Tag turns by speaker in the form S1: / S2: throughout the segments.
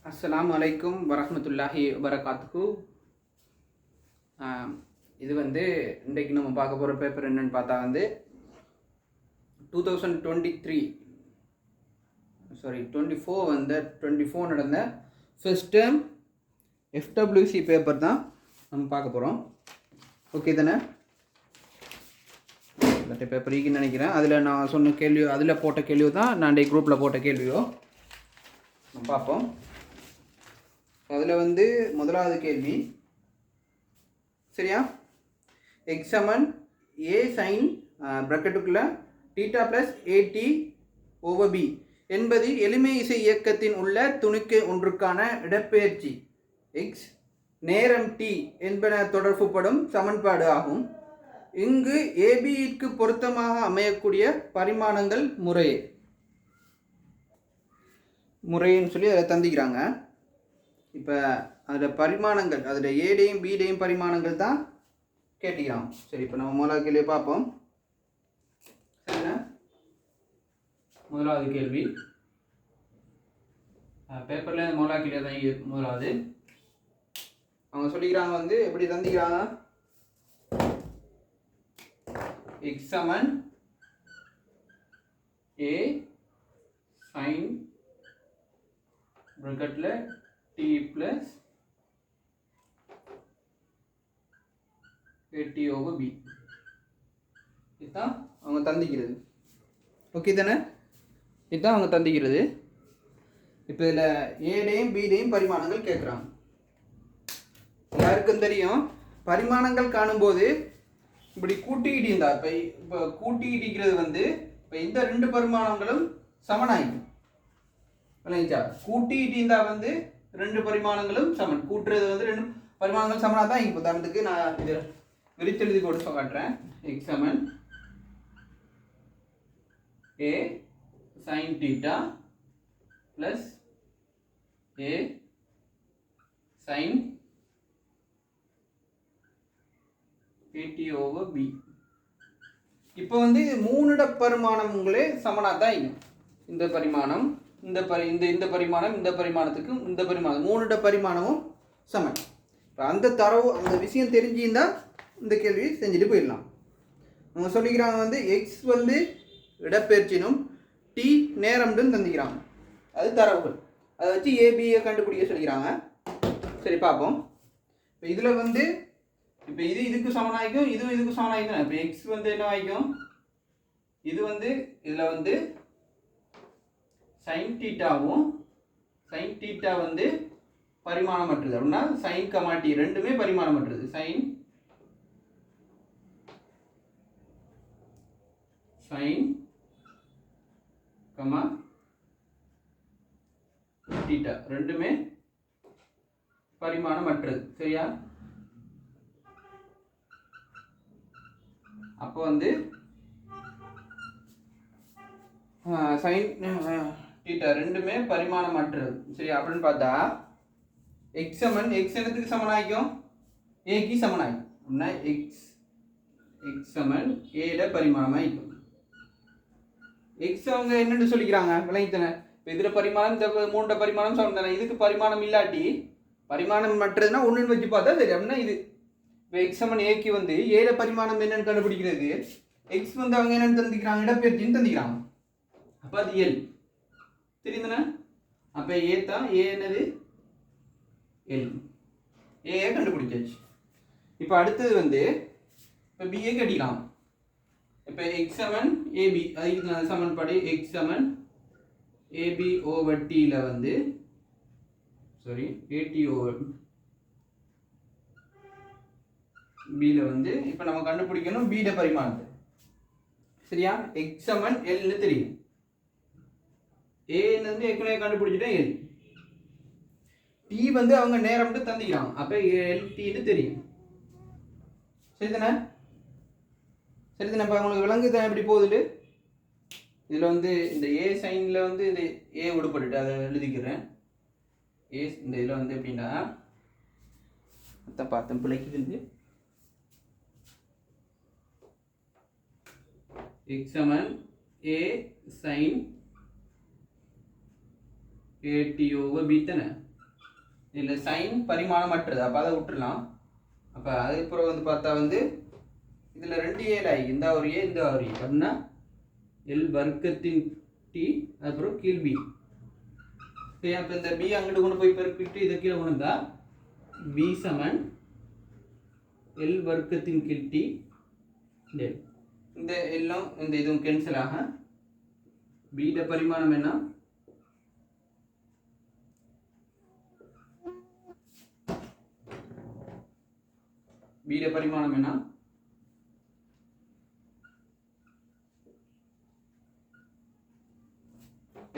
S1: அஸ்ஸலாமு அலைக்கும் வரஹ்மத்துல்லாஹி வபரகாத்துஹு. இது இன்றைக்கு நம்ம பார்க்க போகிற பேப்பர் என்னன்னு பார்த்தா 2024 நடந்த ஃபர்ஸ்ட் டேர்ம் எஃப்டபிள்யூசி பேப்பர் தான் நம்ம பார்க்க போகிறோம். ஓகே தானே? இந்த பேப்பர் ஈக்குன்னு நினைக்கிறேன். அதில் நான் சொன்ன கேள்வியோ, அதில் போட்ட கேள்வியோ தான் நான் இன்றைக்கு குரூப்பில் போட்ட கேள்வியோ நம்ம பார்ப்போம். அதில் முதலாவது கேள்வி சரியா, எக்ஸாமன் ஏ சைன் ப்ராக்கெட்டுக்குள்ள தீட்டா ப்ளஸ் ஏடி ஓவர் பி என்பது எளிமை இசை இயக்கத்தின் உள்ள துணிக்கை ஒன்றுக்கான இடப்பெயர்ச்சி எக்ஸ் நேரம் டி என்பன தொடர்புப்படும் சமன்பாடு ஆகும். இங்கு ஏபிக்கு பொருத்தமாக அமையக்கூடிய பரிமாணங்கள் முறைன்னு சொல்லி அதை தந்திக்கிறாங்க. இப்போ அதில் பரிமாணங்கள், அதில் ஏடையும் பிடையும் பரிமாணங்கள் தான் கேட்டுக்கிறோம். சரி, இப்போ நம்ம முதலாவது கேள்வியை பார்ப்போம். சரிண்ணா, முதலாவது கேள்வி பேப்பரில் முதலாவது கேள்வி தான். முதலாவது அவங்க சொல்லிக்கிறாங்க எப்படி தந்திக்கிறாங்க, எக்ஸ் சமன் ஏ சைன் ப்ராக்கெட்டில் டி ப்ளஸ் ஏடி ஓவர் பி, இதுதான் அவங்க தந்திக்கிறது. ஓகே தானே? இதுதான் அவங்க தந்திக்கிறது. இப்போ இதில் ஏடையும் பிடையும் பரிமாணங்கள் கேட்குறாங்க. யாருக்கும் தெரியும், பரிமாணங்கள் காணும்போது இப்படி கூட்டிக்கிட்டு இருந்தா இப்போ கூட்டிக்கிட்டிருக்கிறது இப்போ இந்த ரெண்டு பரிமாணங்களும் சமனாயிடும். விளங்கிச்சா? கூட்டிகிட்டு இருந்தால் ரெண்டு பரிமாணங்களும் சமன், கூட்டுறது ரெண்டு பரிமாணங்கள் சமனாக தான். இப்போ உதாரணத்துக்கு நான் இது விரித்தெழுதி போட்டு காட்டுறேன். X Saman A sine theta plus A sign AD over B. இப்போ மூணுட பரிமாணங்களே சமனாக தான் இருக்கும். இந்த பரிமாணம் இந்த பரிமாணம், இந்த பரிமாணத்துக்கும் இந்த பரிமாணம், மூணுட பரிமாணமும் சமன். இப்போ அந்த தரவு, அந்த விஷயம் தெரிஞ்சிருந்தா இந்த கேள்வி செஞ்சுட்டு போயிடலாம். அவங்க சொல்லிக்கிறாங்க எக்ஸ் இடப்பெயர்ச்சினும் டி நேரம்னு தந்திக்கிறாங்க. அது தரவுகள், அதை வச்சு ஏபியை கண்டுபிடிக்க சொல்லிக்கிறாங்க. சரி, பார்ப்போம். இப்போ இதில் இப்போ இது இதுக்கு சமனாயிக்கும், இதுவும் இதுக்கு சமனாயிக்கும். இப்போ எக்ஸ் என்ன ஆகிக்கும், இது இதில் சைன் தீட்டாவும் சைன் தீட்டா பரிமாணமற்றது. அப்படின்னா சைன் கமா டி ரெண்டுமே பரிமாணமற்றது. சைன் கமா தீட்டா ரெண்டுமே பரிமாணமற்றது. சரியா? அப்போ சைன் தீட்டா ரெண்டுமே பரிமாணமற்றது. சரி, அப்படின்னு பார்த்தா எக்ஸ் சமன் எக்ஸ் என்னத்துக்கு சமனாயிக்கும், ஏக்கு சமனாயிக்கும். அப்படின்னா எக்ஸ் சமன் ஏட பரிமாணமாயிக்கும். எக்ஸ் அவங்க என்னன்னு சொல்லிக்கிறாங்க, விளங்கித்தன. இப்போ இதில் பரிமாணம், இந்த மூன்று பரிமாணம் சமன் தானே. இதுக்கு பரிமாணம் இல்லாட்டி, பரிமாணம் மற்றதுன்னா ஒன்றுன்னு வச்சு பார்த்தா சரி. அப்படின்னா இது இப்போ எக்ஸ் சமன் ஏக்கு ஏட பரிமாணம் என்னன்னு கண்டுபிடிக்கிறது, எக்ஸ் அவங்க என்னன்னு தந்திக்கிறாங்க, இடப்பெயர்ச்சின்னு தந்திக்கிறாங்க. அப்போ அது எல் தெரியுதுண்ணா. அப்போ ஏ தான், ஏ என்னது எல், ஏ கண்டுபிடிச்சாச்சு. இப்போ அடுத்தது இப்போ பிஏ கட்டிக்கலாம். இப்போ எக்ஸ் சமன் ஏபி, அதுக்கு சமன்பாடு எக்ஸ் சமன் ஏபி ஓவர் டியில் சாரி ஏடி ஓவர் பியில் இப்போ நம்ம கண்டுபிடிக்கணும் பிட பரிமாணத்தை. சரியா? எக்ஸ் சமன் எல்னு தெரியும், ஏ ஏற்கனவே கண்டுபிடிச்சிட்டா எல், டி அவங்க நேரம் தந்திக்கிறாங்க. அப்போ எல் டின்னு தெரியும். சரிதானே? சரிதானே? இப்போ உங்களுக்கு விலங்குதான் எப்படி போகுது. இதில் இந்த ஏ சைனில் இந்த ஏ விடுபட்டுட்டு அதை எழுதிக்கிறேன். ஏ இந்த இதில் எப்படின்னா பார்த்தேன் பிள்ளைக்கு எக்ஸ் சமன் A sin AT over B தானே. இதில் சைன் பரிமாணமற்றது, அப்போ அதை விட்டுடலாம். அப்போ அதுக்கப்புறம் வந்து பார்த்தா வந்து இதில் 2 ஏல இந்த ஒரு ஏ இந்த ஒரு ஏ அப்படின்னா எல் வர்க்கத்தின் டி அதுக்கப்புறம் கீழ் பி. சரி, அப்போ இந்த பி அங்கிட்டு கொண்டு போய் பெருக்கிட்டு இதை கீழே கொண்டுந்தா பி சமன் எல் வர்க்கத்தின் கீழ் டி டெல். இந்த எல்லாம் இந்த இதுவும் கேன்சல் ஆக பீட பரிமாணம் என்ன பீட பரிமாணம் என்ன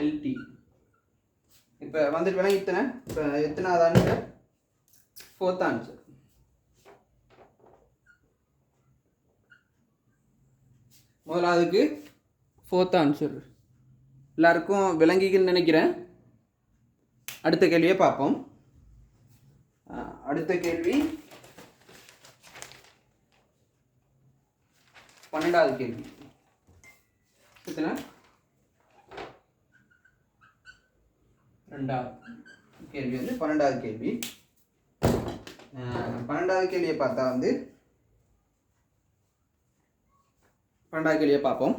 S1: எல்டி. இப்போ வந்துட்டு விளங்கிட்டேனே. இப்போ எத்தனாவது answer? 4th answer. முதலாவதுக்கு 4th answer எல்லாருக்கும் விளங்கிக்குன்னு நினைக்கிறேன். அடுத்த கேள்வியை பார்ப்போம். அடுத்த கேள்வி 12வது கேள்வி. எத்தனை? 2வது கேள்வி வந்து 12வது கேள்வி. 12வது கேள்வியை பார்த்தா வந்து 12வது கேள்வியை பார்ப்போம்.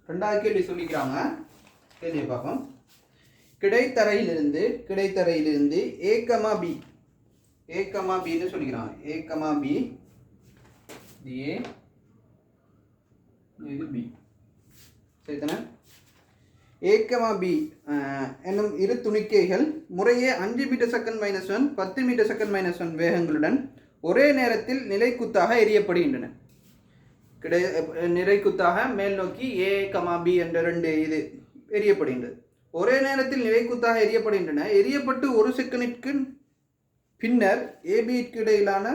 S1: 2வது கேள்வி சொல்லிக்கிறாங்க. கேள்வியை பார்ப்போம். கிடைத்தரையிலிருந்து A, B ன்னு சொல்லிக்கிறாங்க. A, B இது A இது B. சரிதானே? A, B என்னும் இரு துணிக்கைகள் முறையே 5 மீட்டர் செகண்ட் -1 10 மீட்டர் செகண்ட் -1 வேகங்களுடன் ஒரே நேரத்தில் நிலைக்குத்தாக எரியப்படுகின்றன. நிலைக்குத்தாக மேல் நோக்கி A, B என்ற 2 இது எரியப்படுகின்றது. ஒரே நேரத்தில் நிலைக்குத்தாக எரியப்படுகின்றன. எரியப்பட்டு 1 செகண்டிற்கு பின்னர் ஏபிக்கு இடையிலான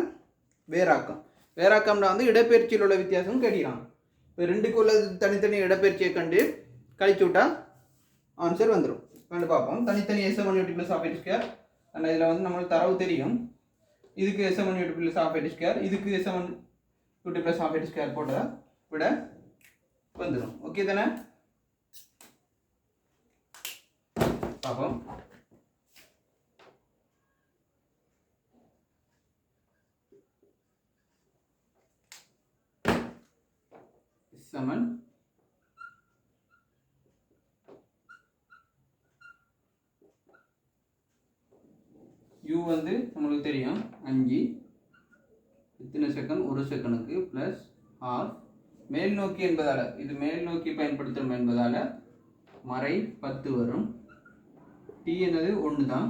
S1: வேறாக்கம்னா வந்து இடப்பெயர்ச்சியில் உள்ள வித்தியாசம் கேட்கிறாங்க. இப்போ 2க்கு உள்ள தனித்தனி இடப்பெயர்ச்சியை கண்டு கழிச்சு விட்டா ஆன்சர் வந்துடும். கண்டு பார்ப்போம். தனித்தனி S1 UT + ½ ஸ்கொயர். ஆனால் இதில் வந்து நம்மளுக்கு தரவு தெரியும். இதுக்கு S1 UT + ½ ஸ்கொயர், இதுக்கு S1 UT + ½ ஸ்கொயர் போட்டதா விட வந்துடும். ஓகே தானே? பார்ப்போம். சமன் u வந்து நம்மளுக்கு தெரியும் 5 இத்தனை செகண்ட் 1 செகண்டுக்கு ப்ளஸ் ½ மேல் நோக்கி என்பதால் இது மேல் நோக்கி பயன்படுத்தணும் என்பதால் மறை 10 வரும். டி என்னது 1 தான்.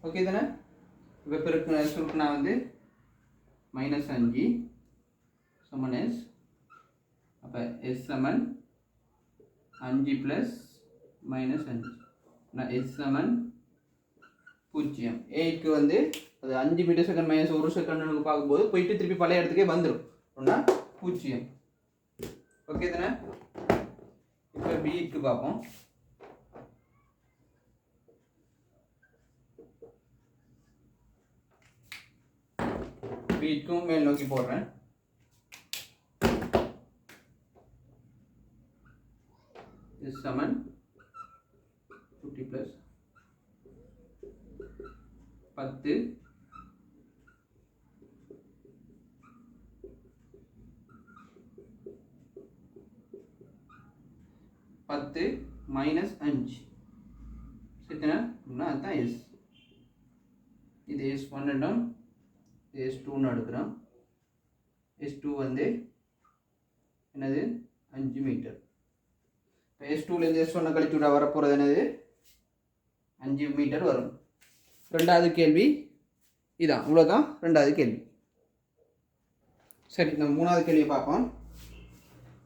S1: ஓகே தானே? இப்போ பெருக்கு சுருக்குனா வந்து -5 சமன் S. அப்போ S சமன் 5 + -5 S சமன் 0. ஏக்கு வந்து அது 5 மீட்டர் செகண்ட் -1 செகண்ட் பார்க்கும்போது போயிட்டு திருப்பி பழைய இடத்துக்கே வந்துடும். அப்படின்னா 0. ஓகே தானே? இப்போ பிக்கு பார்ப்போம். பிக்கும் மேல் நோக்கி போடுறேன். S சமன் 50 + 10 -5 சரிதானே? அதுதான் S. இது S1 இடம், இது S2 எடுக்கிறோம். S2 வந்து என்னது 5 மீட்டர். இப்போ S2லேருந்து S1 கழிச்சு விட வரப்போகிறது என்னது 5 மீட்டர் வரும். 2வது கேள்வி இதான். இவ்வளோதான் 2வது கேள்வி. சரி, நம்ம 3வது கேள்வியை பார்ப்போம்.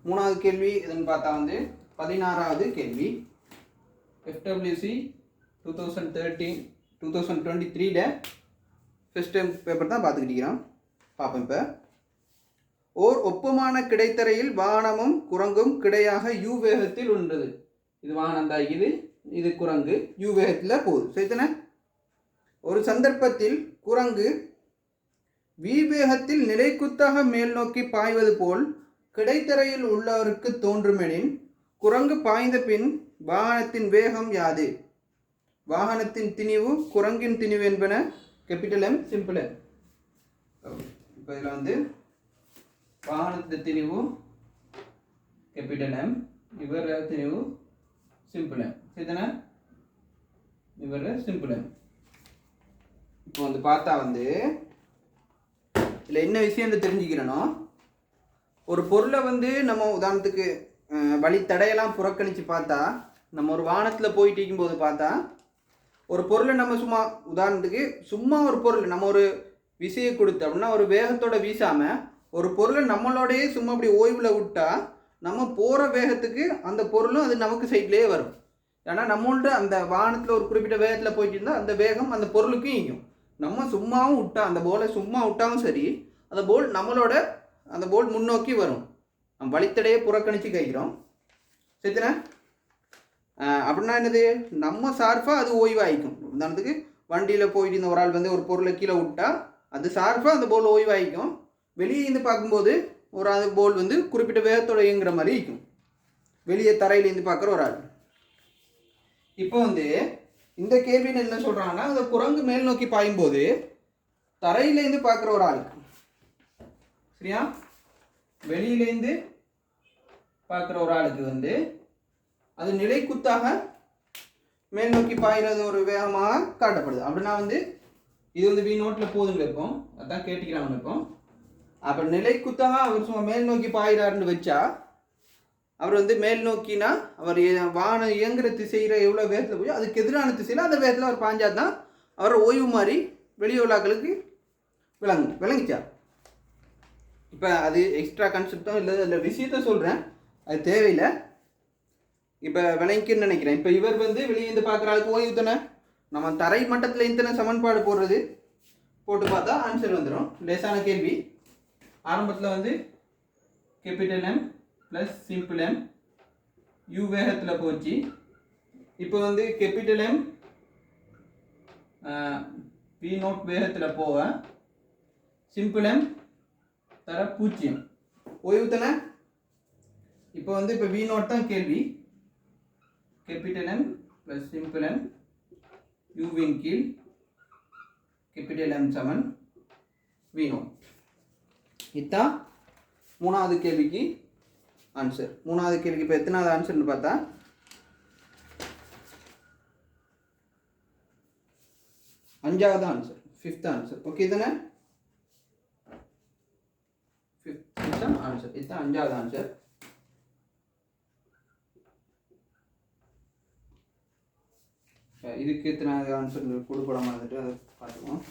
S1: 3வது கேள்வி இதுன்னு பார்த்தா வந்து 16வது கேள்வி. FWC 2023 ஃபர்ஸ்ட் டைம் பேப்பர் தான் பார்த்துக்கிட்டோம். பார்ப்போம். இப்போ ஓர் ஒப்பமான கிடைத்தரையில் வாகனமும் குரங்கும் கிடையாக U வேகத்தில் உள்ளது. இது வாகனம் தான், இது குரங்கு U வேகத்தில் போகுது. சரிதானே? ஒரு சந்தர்ப்பத்தில் குரங்கு V வேகத்தில் நிலைக்குத்தாக மேல் நோக்கி பாய்வது போல் கிடைத்தரையில் உள்ளவருக்கு தோன்றுமெனின் குரங்கு பாய்ந்த பின் வாகனத்தின் வேகம் யாது? வாகனத்தின் திணிவு குரங்கின் திணிவு என்பன கேபிட்டல் எம் சிம்பிள் எம். இப்போ இதில் வந்து வாகனத்தின் திணிவு கேபிட்டல் எம், இவர் திணிவு சிம்பிள் எம். சரிதானே? இவர் சிம்பிள் எம். இப்போ வந்து பார்த்தா வந்து இதில் என்ன விஷயம் தெரிஞ்சுக்கிறனோ, ஒரு பொருளை வந்து நம்ம உதாரணத்துக்கு வழி தடையெல்லாம் புறக்கணித்து பார்த்தா, நம்ம ஒரு வாகனத்தில் போயிட்டு இருக்கும்போது பார்த்தா ஒரு பொருளை நம்ம சும்மா உதாரணத்துக்கு சும்மா ஒரு பொருள் நம்ம ஒரு விசையை கொடுத்து அப்படின்னா ஒரு வேகத்தோட வீசாமல் ஒரு பொருளை நம்மளோடையே சும்மா அப்படி ஓய்வில் விட்டா நம்ம போகிற வேகத்துக்கு அந்த பொருளும் அது நமக்கு சைட்லேயே வரும். ஏன்னா நம்மள்ட்ட அந்த வாகனத்தில் ஒரு குறிப்பிட்ட வேகத்தில் போயிட்டு இருந்தால் அந்த வேகம் அந்த பொருளுக்கும் இங்கும். நம்ம சும்மாவும் விட்டா அந்த போலை சும்மா விட்டாலும் சரி அந்த போல் நம்மளோட அந்த போல் முன்னோக்கி வரும். நம்ம வழித்தடையை புறக்கணித்து கைக்கிறோம். சரிதானே? அப்படின்னா என்னது, நம்ம சார்பாக அது ஓய்வாயிக்கும். உதாரணத்துக்கு வண்டியில் போயிட்டு இருந்த ஒரு ஆள் வந்து ஒரு பொருளை கீழே விட்டா அது சார்பாக அந்த போல் ஓய்வாயிக்கும். வெளியே இருந்து பார்க்கும்போது ஒரு அது போல் வந்து குறிப்பிட்ட வேகத்தோட இயங்குற மாதிரி இருக்கும், வெளியே தரையிலேருந்து பார்க்குற ஒரு ஆள். இப்போ வந்து இந்த கேள்வின்னு என்ன சொல்கிறாங்கன்னா, அந்த குரங்கு மேல் நோக்கி பாயும்போது தரையிலேருந்து பார்க்குற ஒரு ஆளுக்கு, சரியா, வெளியிலேருந்து பார்க்குற ஒரு ஆளுக்கு வந்து அது நிலைக்குத்தாக மேல் நோக்கி பாயிறது ஒரு வேகமாக காட்டப்படுது. அப்படின்னா வந்து இது வந்து வி நோட்டில் போதுன்னு வைப்போம், அதான் கேட்டுக்கிறாங்க வைப்போம். அப்புறம் நிலைக்குத்தாக அவர் சும்மா மேல் நோக்கி பாயிறாருன்னு வச்சா அவர் வந்து மேல் நோக்கினா அவர் வாகனம் இயங்குற திசையில் எவ்வளோ வேகத்தில் போய் அதுக்கு எதிரான திசையில் அந்த வேகத்தில் அவர் பாஞ்சா தான் அவர் ஓய்வு மாதிரி வெளியுள்ளாக்களுக்கு விளங்குச்சா. இப்போ அது எக்ஸ்ட்ரா கான்செப்டும் இல்லை, அதில் விஷயத்த சொல்கிறேன், அது தேவையில்லை. இப்போ விளங்கிக்குன்னு நினைக்கிறேன். இப்போ இவர் வந்து வெளியே இருந்து பார்க்குற ஆளுக்கு ஓய்வு தானே. நம்ம தரை மட்டத்தில் இத்தனை சமன்பாடு போடுறது போட்டு பார்த்தா ஆன்சர் வந்துடும். லேசான கேள்வி. ஆரம்பத்தில் வந்து capital M plus simple M U வேகத்தில் போச்சு. இப்போ வந்து கேபிட்டல் எம் பி நோட் வேகத்தில் போக சிம்பிள் எம் தர 0 ஓய்வு தானே. இப்போ வந்து இப்போ வி நோட் தான் கேள்வி. Capital M plus simple M யூவின் கீழ் கேபிட்டல் எம் சமன் வி நோட். இதுதான் மூணாவது கேள்விக்கு ஆன்சர். மூணாவது கேள்விக்கு இப்போ எத்தனாவது ஆன்சர்னு பார்த்தா 5வது ஆன்சர், 5th ஆன்சர். ஓகே தானே? 5th answer. இதுதான் 5வது ஆன்சர். இதுக்கு எத்தனாவது ஆன்சர் கொடுப்படாமல் இருந்துட்டு அதை பார்த்துக்குவோம்.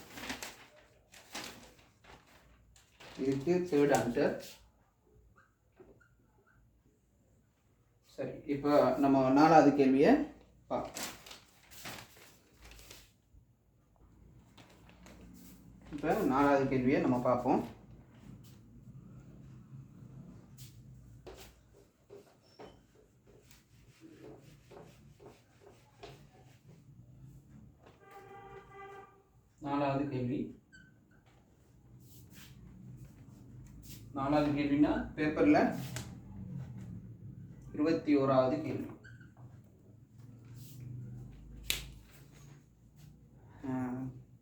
S1: இதுக்கு 3rd ஆன்சர். சரி, இப்போ நம்ம 4வது கேள்வியை பார்ப்போம். இப்போ 4வது கேள்வியை நம்ம பார்ப்போம். நாலாவது கேள்வினா பேப்பரில் 21வது கேள்வி.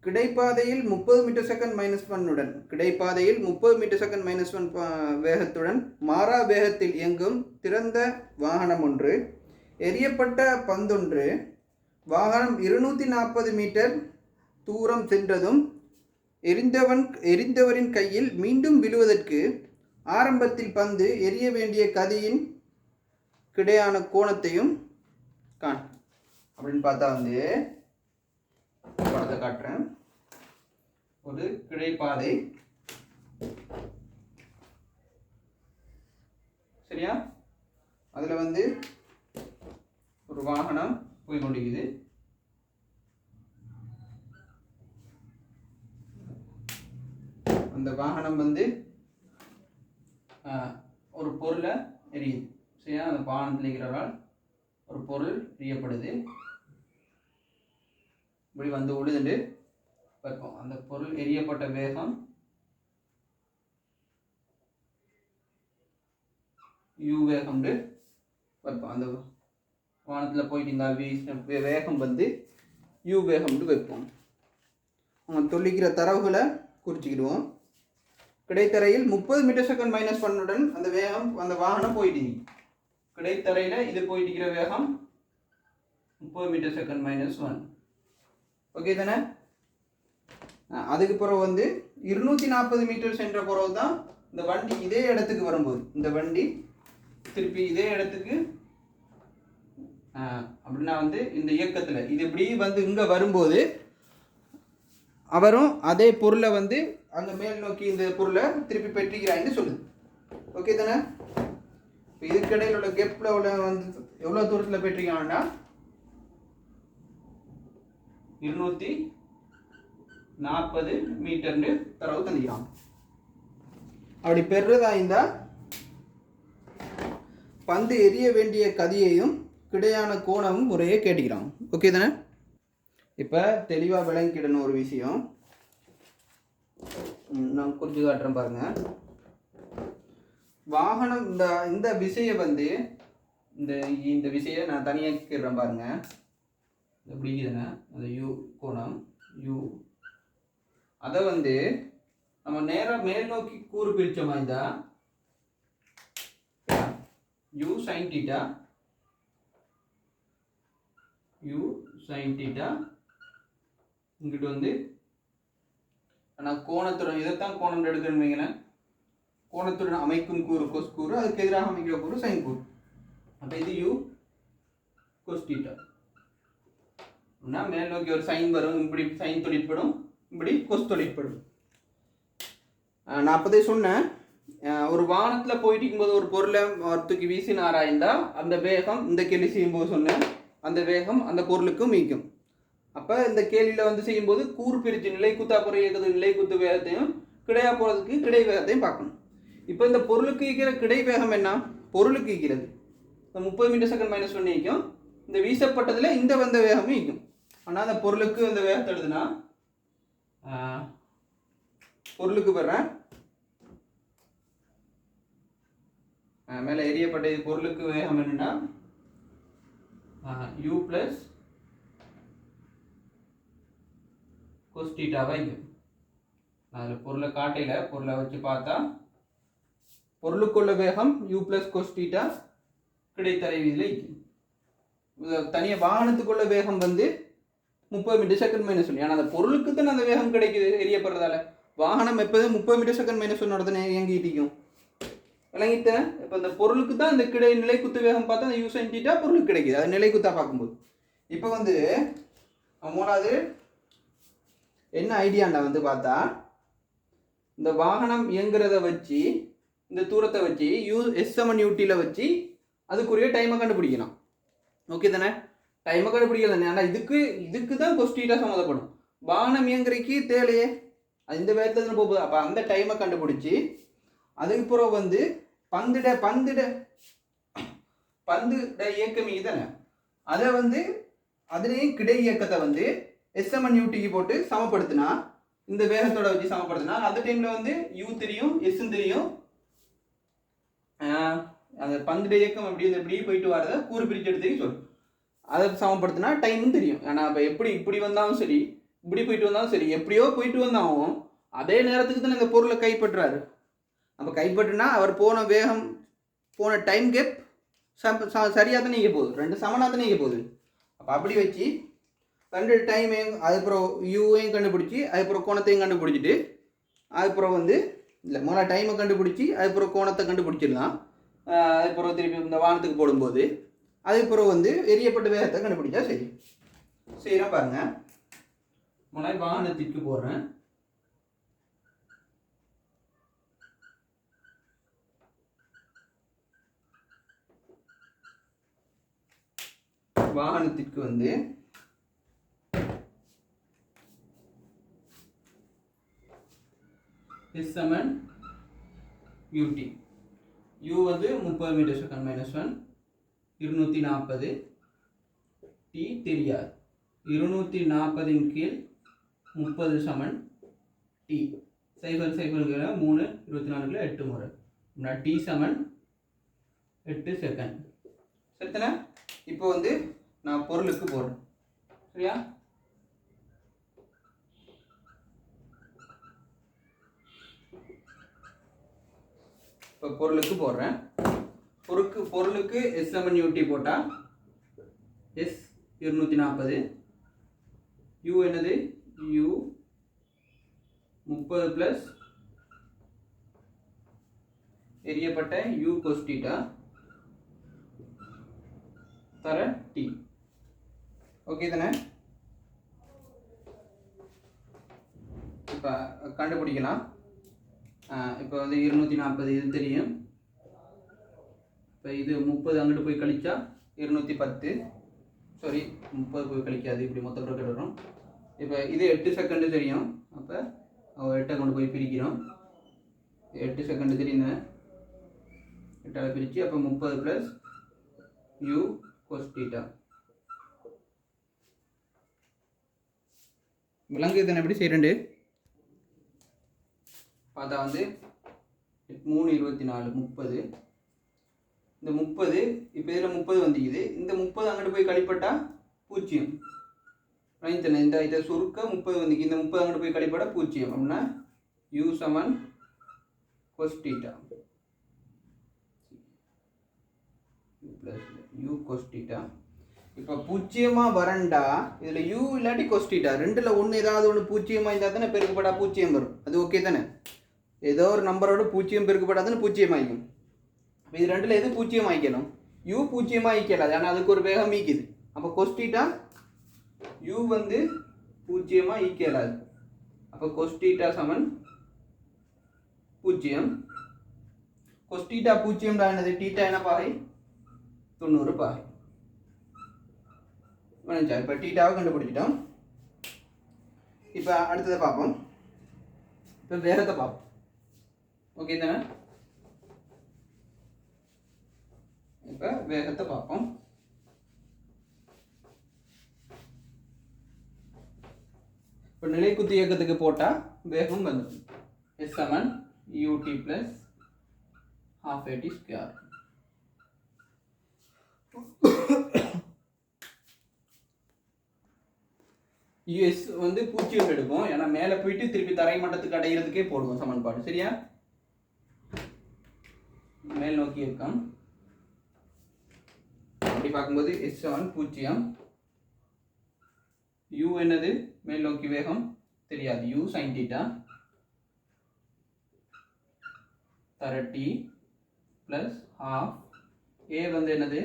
S1: கிடைப்பாதையில் 30 மீட்டர் செகண்ட் -1 உடன் கிடைப்பாதையில் 30 மீட்டர் செகண்ட் -1 வேகத்துடன் மாறா வேகத்தில் இயங்கும் திறந்த வாகனம் ஒன்று எரியப்பட்ட பந்தொன்று வாகனம் 240 மீட்டர் தூரம் சென்றதும் எரிந்தவரின் கையில் மீண்டும் விழுவதற்கு ஆரம்பத்தில் பந்து எரிய வேண்டிய கதியின் கிடையான கோணத்தையும் காண் அப்படின்னு பார்த்தா வந்து படத்தை காட்டுறேன். ஒரு கிடைப்பாதை, சரியா, அதில் வந்து ஒரு வாகனம் போய் கொண்டிருக்குது. அந்த வாகனம் வந்து ஒரு பொருளை எரியுது, சரியா. அந்த வாகனத்தில் இருக்கிறவரால் ஒரு பொருள் எரியப்படுது. இப்படி வந்து உழுதுண்டு வைப்போம். அந்த பொருள் எரியப்பட்ட வேகம் யூ வேகம்னு வைப்போம். அந்த வானத்தில் போயிட்டு இருந்தால் வேகம் வந்து u வேகம்னு வைப்போம். நம்ம சொல்லிக்கிற தரவுகளை குறிச்சிக்கிடுவோம். கிடைத்தரையில் 30 மீட்டர் செகண்ட் -1 அந்த வேகம் அந்த வாகனம் போயிட்டு கிடைத்தரையில் இது போயிட்டு வேகம் 30 மீட்டர் செகண்ட் -1. ஓகே தானே? அதுக்கு பிறகு வந்து 240 மீட்டர் சென்ற பிறகு தான் இந்த வண்டி இதே இடத்துக்கு வரும்போது இந்த வண்டி திருப்பி இதே இடத்துக்கு அப்படின்னா வந்து இந்த இயக்கத்தில் இது இப்படி வந்து இங்கே வரும்போது அவரும் அதே பொருளை வந்து அங்கே மேல் நோக்கி இந்த பொருளை திருப்பி பெற்றிக்கிறாங்கன்னு சொல்லுது. ஓகே தானே? இப்போ இதுக்கிடையில் உள்ள கெப்பில் உள்ள வந்து எவ்வளோ தூரத்தில் பெற்றிருக்காங்கன்னா 240 மீட்டர்னு தரவு தந்துக்கிறான். அப்படி பெறுறதா இருந்தால் பந்து எரிய வேண்டிய கதியையும் கிடையான கோணமும் முறையே கேட்டுக்கிறான். ஓகே தானே? இப்போ தெளிவாக விளங்கிடணும் ஒரு விஷயம். நான் கொஞ்சம் காட்டுறேன் பாருங்கள். வாகனம் இந்த விசையை வந்து இந்த விசையை நான் தனியாக கேட்குறேன் பாருங்கள். எப்படி இதுன்னா அந்த யூ கோணம் யூ அதை வந்து நம்ம நேராக மேல் நோக்கி கூறு பிரித்தோமா இருந்தால் யூ சைன் டீட்டா இங்கிட்டு வந்து ஆனால் கோணத்துடன் இதைத்தான் கோணம் எடுக்கணும் வைங்களேன். கோணத்துடன் அமைக்கும் கூறு கொஸ் கூறு, அதுக்கு எதிராக அமைக்கிற கூறு சைன் கூறு. அப்போ இது யூ கொஸ் டீட்டா. மேல் நோக்கி ஒரு சைன் வரும், இப்படி சைன் தொழிற்படும், இப்படி கொஸ் தொழிற்படும். நான் அப்போதே சொன்னேன், ஒரு வானத்தில் போயிட்டு இருக்கும்போது ஒரு பொருளை தூக்கி வீசினாராய்ந்தா அந்த வேகம் இந்த கேள்வி செய்யும்போது சொன்னேன் அந்த வேகம் அந்த பொருளுக்கும் மீக்கும். அப்போ இந்த கேள்வியில் வந்து செய்யும்போது கூறு பிரித்து நிலை குத்தா குறையிறது நிலை குத்து வேகத்தையும் கிடையா போகிறதுக்கு கிடை வேகத்தையும் பார்க்கணும். இப்போ இந்த பொருளுக்கு ஈக்கிற கிடை வேகம் என்ன? பொருளுக்கு ஈக்கிறது 30 மீட்டர் செகண்ட் -1 ஈக்கும். இந்த வீசப்பட்டதில் இந்த வந்த வேகமும் ஈக்கும். ஆனால் அந்த பொருளுக்கு அந்த வேகத்தை எழுதுனா பொருளுக்கு வர்றேன் மேலே எரியப்பட்ட இது பொருளுக்கு வேகம் என்னன்னா u + cos θ இங்கும். அதில் பொருளை காட்டையில் பொருளை வச்சு பார்த்தா பொருளுக்குள்ள வேகம் u + cos θ கிடைத்தரை வீதியில் இங்கும். தனியாக வாகனத்துக்குள்ள வேகம் வந்து 30 மீட்டர் செகண்ட் -1. ஆனால் அந்த பொருளுக்கு தான் அந்த வேகம் கிடைக்குது எரியப்படுறதால. வாகனம் எப்போதும் 30 மீட்டர் செகண்ட் -1 தான் இயங்கிட்டிக்கும். விளங்கிட்ட? இப்போ அந்த பொருளுக்கு தான் அந்த நிலை குத்து வேகம் பார்த்தா அந்த யூ சைன் டீட்டா பொருளுக்கு கிடைக்குது. அது நிலை குத்தா பார்க்கும்போது இப்போ வந்து மூணாவது என்ன ஐடியாண்டா வந்து பார்த்தா இந்த வாகனம் இயங்குறத வச்சு இந்த தூரத்தை வச்சு S/UTயில் வச்சு அதுக்குரிய டைமை கண்டுபிடிக்கணும். ஓகே தானே? டைமை கண்டுபிடிக்கல தானே. ஆனால் இதுக்கு தான் கொஸ் டீட்டா சம்மந்தப்படும். வாகனம் இயங்குறதுக்கு தேவையே அது இந்த வேகத்தில் தானே போகுது. அப்போ அந்த டைமை கண்டுபிடிச்சி அதுக்கு பிறகு வந்து பந்துட இயக்கம் தானே அதை வந்து அதுலேயும் கிடை இயக்கத்தை வந்து S/UTக்கு போட்டு சமப்படுத்தினா இந்த வேகத்தோட வச்சு சமப்படுத்தினா அந்த டைமில் வந்து யூ தெரியும் எஸ்ஸும் தெரியும். அந்த பந்துட இயக்கம் எப்படி போயிட்டு வரதை கூறு பிரித்து எடுத்து சொல்லும். அதை சமப்படுத்தினா டைமும் தெரியும். ஏன்னா இப்போ இப்படி வந்தாலும் சரி இப்படி போயிட்டு வந்தாலும் சரி எப்படியோ போயிட்டு வந்தாலும் அதே நேரத்துக்கு தான் இந்த பொருளை கைப்பற்றுறாரு. நம்ம கைப்பற்றினா அவர் போன வேகம் போன டைம் கேப் சரியாக தான் நீங்க போகுது, ரெண்டு சமனாக தான் நீங்க போகுது. அப்போ அப்படி வச்சு ரெண்டு டைமையும் அதுக்கப்புறம் யூவையும் கண்டுபிடிச்சி அதுக்கப்புறம் கோணத்தையும் கண்டுபிடிச்சிட்டு அதுக்கப்புறம் வந்து இல்லை முதல்ல டைமை கண்டுபிடிச்சி அதுக்கப்புறம் கோணத்தை கண்டுபிடிச்சிடலாம். அதுக்கப்புறம் திருப்பி இந்த வானத்துக்கு போடும்போது அதுக்கப்புறம் வந்து எரியப்பட்ட வேகத்தை கண்டுபிடிச்சா சரி. செய்கிறேன் பாருங்கள். முதல்ல வாகனத்திற்கு போடுறேன். வாகனத்திற்கு வந்து S/UT u வந்து 30 மீட்டர் செகண்ட் -1 240 t தெரியாது 240 கீழ் 30 சமன் t 0 0 3 24 8 முறை t சமன் 8 செகண்ட். சரிதானே? இப்போ வந்து நான் பொருளுக்கு போடுறேன். சரியா? இப்போ பொருளுக்கு போடுறேன். பொருளுக்கு S சமன் UT போட்டால் S 240, U என்னது U 30 ப்ளஸ் எரியப்பட்ட U cos θ தர T. ஓகே தானே? இப்போ கண்டுபிடிக்கலாம். இப்போ வந்து 240 இது தெரியும். இப்போ இது 30 அங்கிட்டு போய் கழிச்சா 210, சாரி 30 போய் கழிக்காது, இப்படி மொத்த ப்ராக்கெட் வரும். இப்போ இது 8 செகண்டு தெரியும். அப்போ 8 கொண்டு போய் பிரிக்கிறோம். 8 செகண்டு தெரியுங்க, 8ஆல் பிரித்து அப்போ 30 ப்ளஸ் U cos θ. விலங்கு இதனை எப்படி செய்கிறேன் பார்த்தா வந்து 3 24 30. இந்த 30 இப்போ இதில் 30 வந்துக்குது. இந்த 30 அங்கிட்டு போய் கழிப்பட்டா 0. ரைத்தன இந்த இதை சுருக்க 30 வந்துக்கு. இந்த 30 அங்கிட்டு போய் கழிப்பட்டா 0. அப்படின்னா U சமன் cos θ ப்ளஸ் U cos θ. இப்போ 0 வரண்டா இதில் U இல்லாட்டி cos θ ரெண்டில் ஒன்று ஏதாவது ஒன்று 0 இருந்தால் தானே பெருக்கப்படா 0 வரும். அது ஓகே தானே? ஏதோ ஒரு நம்பரோட 0 பெருக்கப்படாதுன்னு 0 ஆகிக்கும். இது ரெண்டில் எது 0 ஆகிக்கணும்? U 0 ஆகிக்கலாது, ஆனால் அதுக்கு ஒரு வேகம் ஈக்குது. அப்போ cos θ U வந்து 0 ஈக்கலாது. அப்போ cos θ சமன் 0. cos θ 0 என்னது? θ என்ன பாகை? 90 பாகை. இப்போ θவை கண்டுபிடிச்சிட்டோம். இப்போ அடுத்ததை பார்ப்போம். இப்போ வேகத்தை பார்ப்போம். ஓகே தானே? இப்போ வேகத்தை பார்ப்போம். இப்போ நிலைக்குத்து இயக்கத்துக்கு போட்டால் வேகம் வந்துடும். S சமன் UT ப்ளஸ் 12AT². US வந்து 0 எடுப்போம், ஏன்னா மேலே போயிட்டு திருப்பி தரை மட்டத்துக்கு அடைகிறதுக்கே போடுவோம் சமன்பாடு. சரியா? மேல் நோக்கி இருக்கும். அப்படி பார்க்கும்போது S சமன் 0. U என்னது? மேல் நோக்கி வேகம் தெரியாது. U sin θ தர T ப்ளஸ் ½ A வந்து என்னது?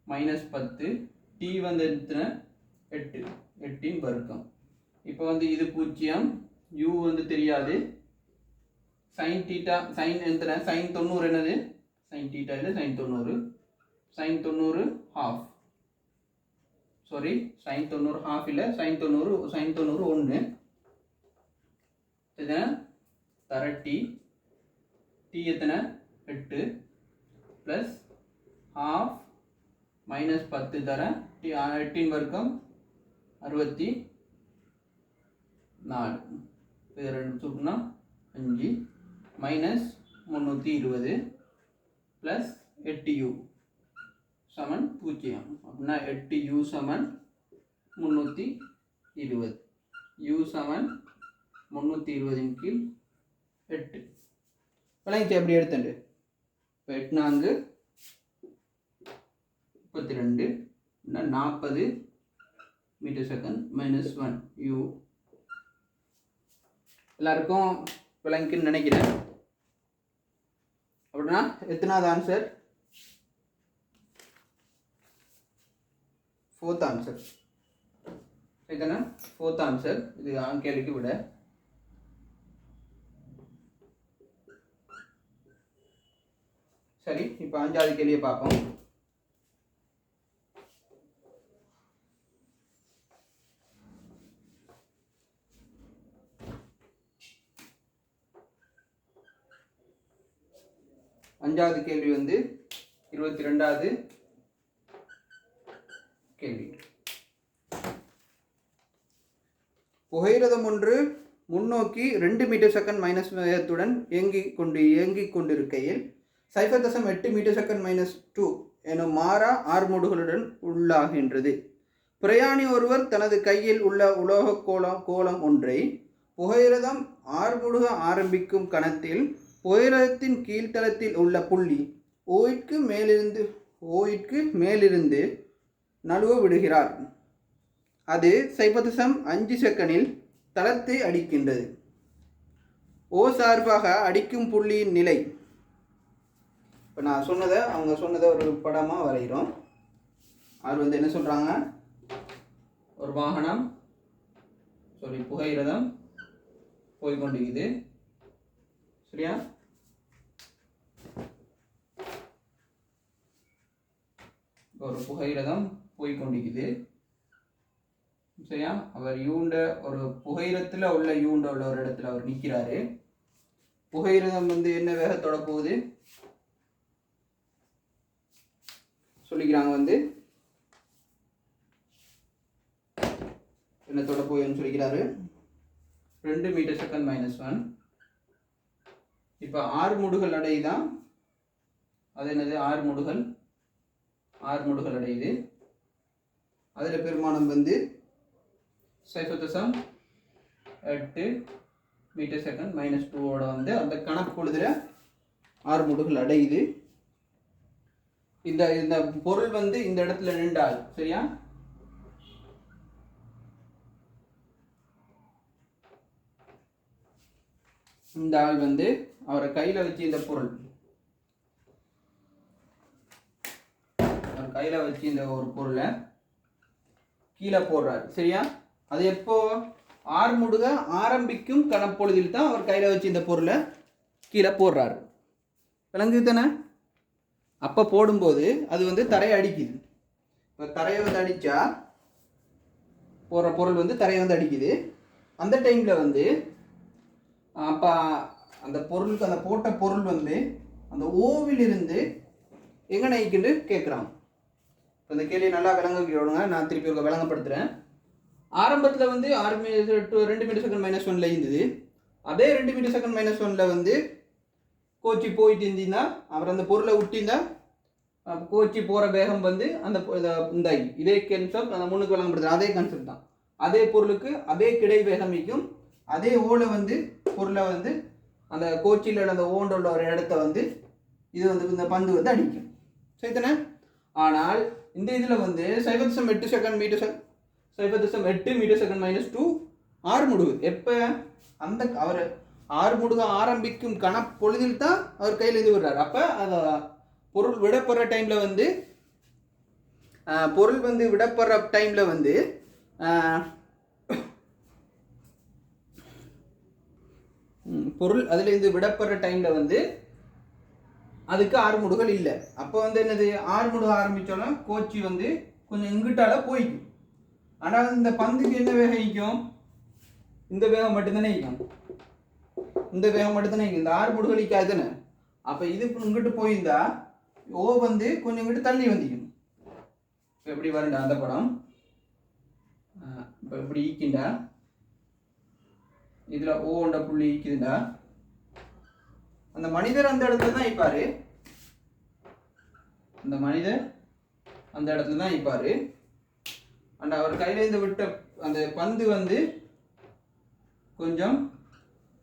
S1: -10, T வந்து எத்தனை? 8, 8 வர்க்கம். இப்போ வந்து இது 0, U வந்து தெரியாது. sin θ sin எத்தனை? sin 90 என்னது? sin θ இல்லை sin 90. sin 90 ½ சாரி sin 90 ½ இல்லை sin 90 1. சரிதானே? தர T எத்தனை? 8 ப்ளஸ் ½ -10 தர T 8 வர்க்கம் 64. இது 2 சுருக்குனா 5 மைனஸ் 320 ப்ளஸ் 8U சமன் 0. அப்படின்னா 8U சமன் 320. U சமன் 320 கீழ் 8. விளங்கிச்சு எப்படி எடுத்துண்டு? இப்போ 8 4 32 40 மீட்டர் செகண்ட் -1 U. எல்லாருக்கும் விளங்கிக்குன்னு நினைக்கிறேன். அப்படின்னா எத்தனாவது ஆன்சர்? 4th answer. சரிதானே? 4th answer. இது கேள்விக்கு விட. சரி, இப்போ 5வது கேள்வியை பார்ப்போம். அஞ்சாவது கேள்வி வந்து 22வது கேள்வி. புகையிரதம் ஒன்று முன்னோக்கி 2 மீட்டர் செகண்ட் மைனஸ் வேகத்துடன் இயங்கிக் கொண்டிருக்கையில் 0.8 மீட்டர் செகண்ட் -2 எனும் மாறா ஆர்முடுகளுடன் உள்ளாகின்றது. பிரயாணி ஒருவர் தனது கையில் உள்ள உலோக கோலம் ஒன்றை புகையிரதம் ஆர்முடுக ஆரம்பிக்கும் கணத்தில் உயரத்தின் கீழ்த்தளத்தில் உள்ள புள்ளி ஓய்க்கு மேலிருந்து நழுவ விடுகிறார். அது 0.5 செகண்டில் தளத்தை அடிக்கின்றது. ஓ சார்பாக அடிக்கும் புள்ளியின் நிலை. இப்போ நான் சொன்னதை அவங்க சொன்னதை ஒரு படமாக வரைகிறோம். அவர் வந்து என்ன சொல்கிறாங்க, ஒரு வாகனம் புகையிரதம் போய்கொண்டிருக்குது. சரியா? ஒரு புகையிரதம் போய்கொண்டிருக்குது. சரியா? அவர் ஒரு புகையிரத்தில் உள்ள ஒரு இடத்துல அவர் நிற்கிறாரு. புகையிரதம் வந்து என்ன வேகத்தோட போகுது சொல்லிக்கிறாங்க, வந்து என்னத்தோட போகுதுன்னு சொல்லிக்கிறாரு, 2 மீட்டர் செகண்ட் -1. இப்போ 6 முடுகள் அடையுதான். அது என்னது, 6 முடுகள் அடையுது. அதில் பெருமானம் வந்து 0.8 மீட்டர் செகண்ட் -2 வந்து அந்த கணக்கு பொழுதுல 6 முடுகள் அடையுது. இந்த பொருள் வந்து இந்த இடத்துல நின்றால், சரியா, இந்த ஆள் வந்து அவரை கையில வச்சு இந்த பொருள் கையில வச்சு இந்த ஒரு பொருளை கீழே போடுறாரு. சரியா? அது எப்போ 6 முடுக ஆரம்பிக்கும் கணப்பொழுதில் தான் அவர் கையில வச்சு இந்த பொருளை கீழே போடுறாரு. விளங்குது தானே? அப்போ போடும்போது அது வந்து தரையை அடிக்குது. இப்போ தரையை வந்து அடித்தா போகிற பொருள் வந்து தரையை வந்து அடிக்குது. அந்த டைமில் வந்து அப்போ அந்த பொருளுக்கு அந்த போட்ட பொருள் வந்து அந்த ஓவிலிருந்து எங்கே நைக்குன்னு கேட்குறாங்க. இப்போ இந்த கேள்வியை நல்லா விளங்கிடுங்க. நான் திருப்பி ஒரு விளங்கப்படுத்துகிறேன். ஆரம்பத்தில் வந்து 2 மீட்டர் செகண்ட் -1 இருந்தது. அதே 2 மீட்டர் செகண்ட் -1 வந்து கோச்சி போயிட்டு இருந்தீங்கன்னா அவர் அந்த பொருளை விட்டிருந்தா கோச்சி போகிற வேகம் வந்து அந்த இந்த இதே கான்செப்ட் அந்த முன்னுக்கு விளங்கப்படுத்துகிறேன். அதே கான்செப்ட் தான். அதே பொருளுக்கு அதே கிடை வேகம் வைக்கும். அதே ஓலை வந்து பொருளை வந்து அந்த கோச்சியில் அந்த ஓண்டோட ஒரு இடத்த வந்து இது வந்து இந்த பந்து வந்து அடிக்கும். சரிதானே? ஆனால் இந்த இதில் வந்து 0.8 செகண்ட் மீட்டர் 0.8 மீட்டர் செகண்ட் -2 6 முடுகு. எப்போ அந்த அவர் 6 முடுக ஆரம்பிக்கும் கணப்பொழுதில் தான் அவர் கையில் இது விடுறாரு. அப்போ அந்த பொருள் விடப்படுற டைமில் வந்து பொருள் அதிலிருந்து விடப்படுற டைமில் வந்து அதுக்கு 6 முடுகள் இல்லை. அப்போ வந்து என்னது, 6 முடுக ஆரம்பித்தோன்னா கோச்சி வந்து கொஞ்சம் இங்கிட்டால போய்க்கும். ஆனால் இந்த பந்துக்கு என்ன வேகம் ஈக்கும்? இந்த வேகம் மட்டும்தானே ஈக்கும். இந்த வேகம் மட்டும்தானே ஈக்கும். இந்த 6 முடுகள் ஈக்காது தானே. அப்போ இது இங்கிட்டு போயிருந்தா ஓ வந்து கொஞ்சம் இங்கிட்டு தள்ளி வந்துக்கும். இப்போ எப்படி வரண்டா அந்த படம், இப்போ எப்படி ஈக்கிண்டா இதில் ஓண்ட புள்ளி ஈக்குதுண்டா அந்த மனிதர் அந்த இடத்துல தான் ஈப்பாரு. அந்த மனிதர் அந்த இடத்துல தான் ஈப்பாரு. அண்ட் அவர் கையிலேருந்து விட்ட அந்த பந்து வந்து கொஞ்சம்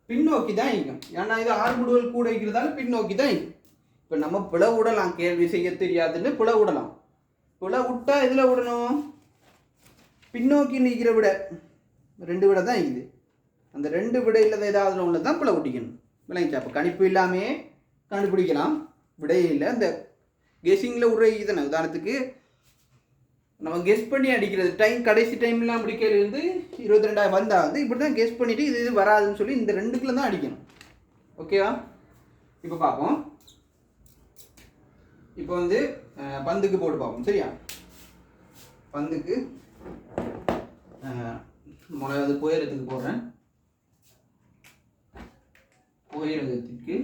S1: பின்னோக்கி தான் ஈக்கும். ஏன்னா இது 6 முடுகள் கூட ஈக்கிறதால பின்னோக்கி தான் ஈக்கும். இப்போ நம்ம பிழை விடலாம், கேள்வி செய்ய தெரியாதுன்னு பிழை விடலாம். பிழை விட்டா இதில் விடணும், பின்னோக்கி நீக்கிற விட 2 விட தான் ஈக்குது. அந்த 2 விட இல்லாத ஏதாவது ஒன்று தான் பிழை விட்டிக்கணும். விளங்கிச்சா? அப்போ கணிப்பு இல்லாமே கண்டுபிடிக்கலாம். விடையே இல்லை, அந்த கெஸிங்கில் உரை தானே. உதாரணத்துக்கு நம்ம கெஸ் பண்ணி அடிக்கிறது கடைசி டைம்லாம் முடிக்கிறது 22 வந்தால் வந்து இப்படி தான் கெஸ் பண்ணிவிட்டு இது வராதுன்னு சொல்லி இந்த 2க்குள்ள தான் அடிக்கணும். ஓகேவா? இப்போ பார்ப்போம். இப்போ வந்து பந்துக்கு போட்டு பார்ப்போம். சரியா? பந்துக்கு முதல்ல புயரத்துக்கு போடுறேன். புயரத்துக்கு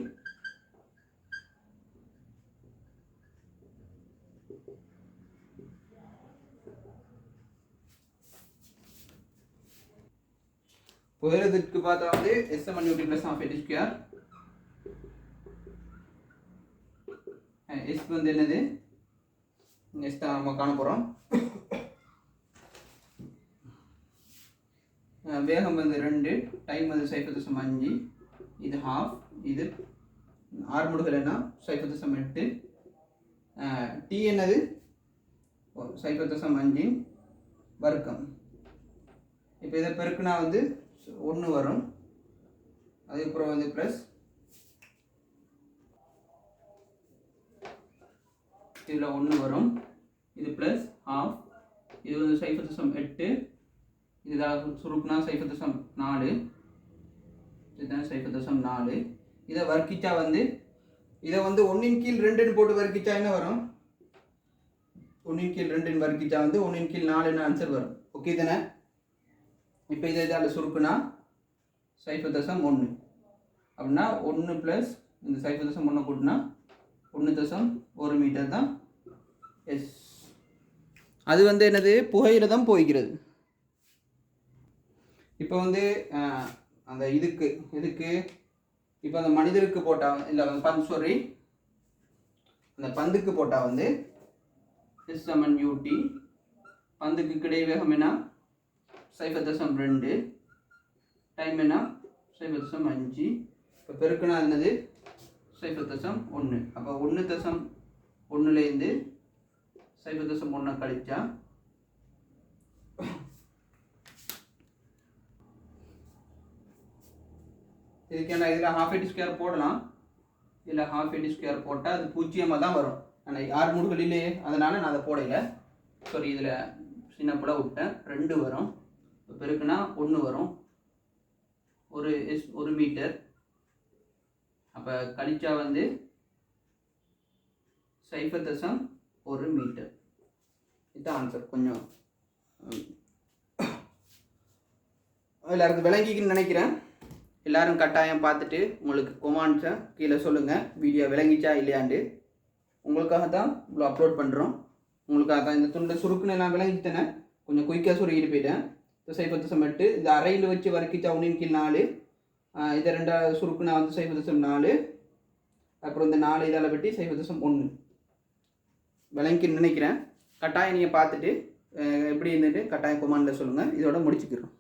S1: புயரத்துக்கு பார்த்தா வந்து S1 + ½ S வந்து என்னது, S தான் நம்ம காண போகிறோம். வேகம் வந்து 2, டைம் வந்து 0.5, இது ½ இது ஆறு முடுகள் என்ன 0.8 டி என்னது 0.5 வர்க்கம். இப்போ இதை பெருக்குனா வந்து 1 வரும். அதுக்கப்புறம் வந்து ப்ளஸ் இதில் 1 வரும். இது ப்ளஸ் ½ இது வந்து 0.8 இதுதான் சுருக்குனா 0.4 இதுதான் 0.4. இதை வர்க்கிச்சா வந்து இதை வந்து 1/2 போட்டு வர்க்கிச்சா என்ன வரும் 1/2 வர்க்கிச்சா வந்து 1/4 ஆன்சர் வரும். ஓகே தானே. இப்போ இதை இதால் சுருக்குனா 0.1 அப்படின்னா 1 ப்ளஸ் இந்த 0.1 கூட்டினா 1.1 மீட்டர் தான் எஸ். அது வந்து என்னது புகையில தான் போய்கிறது. இப்போ வந்து அந்த இதுக்கு இப்போ அந்த மனிதருக்கு போட்டால் இல்லை அந்த பந்துக்கு போட்டால் வந்து S=UT. பந்துக்கு கிடை வேகம் என்ன 0.2 டைம் என்ன 0.5. இப்போ பெருக்குனா என்னது 0.1. அப்போ 1.1லேருந்து 0.1 கழிச்சா இதுக்கு என்ன இதில் ½ போடலாம். இதில் ½ போட்டால் அது 0 தான் வரும். ஆனால் 6 முடுகள் இல்லையே அதனால் நான் அதை போடலை. சாரி இதில் சின்ன புல விட்டேன். 2 வரும். இப்போ பெருக்குனா 1 வரும். 1 மீட்டர். அப்போ கழிச்சா வந்து 0.1 மீட்டர். இதுதான் ஆன்சர். கொஞ்சம் எல்லாருக்கும் விளங்கிக்குன்னு நினைக்கிறேன். எல்லோரும் கட்டாயம் பார்த்துட்டு உங்களுக்கு கொமெண்ட்ஸை கீழே சொல்லுங்கள் வீடியோ விளங்கிச்சா இல்லையாண்டு. உங்களுக்காக தான் இவ்வளோ அப்லோட் பண்ணுறோம். உங்களுக்காக தான் இந்த துண்டை சுருக்குன்னு நான் விளங்கிட்டேனே கொஞ்சம் குயிக்காக சுருக்கிட்டு போயிட்டேன். 0.8 இந்த அறையில் வச்சு வர்க்கிச்சா 1/4 இதை 2 சுருக்குனா வந்து 0.4 அப்புறம் இந்த 4 இதால் வெட்டி 0.1 விளங்கின்னு நினைக்கிறேன். கட்டாயம் நீங்கள் பார்த்துட்டு எப்படி இருந்துட்டு கட்டாயம் கொமெண்டில் சொல்லுங்கள். இதோட முடிச்சுக்கிறோம்.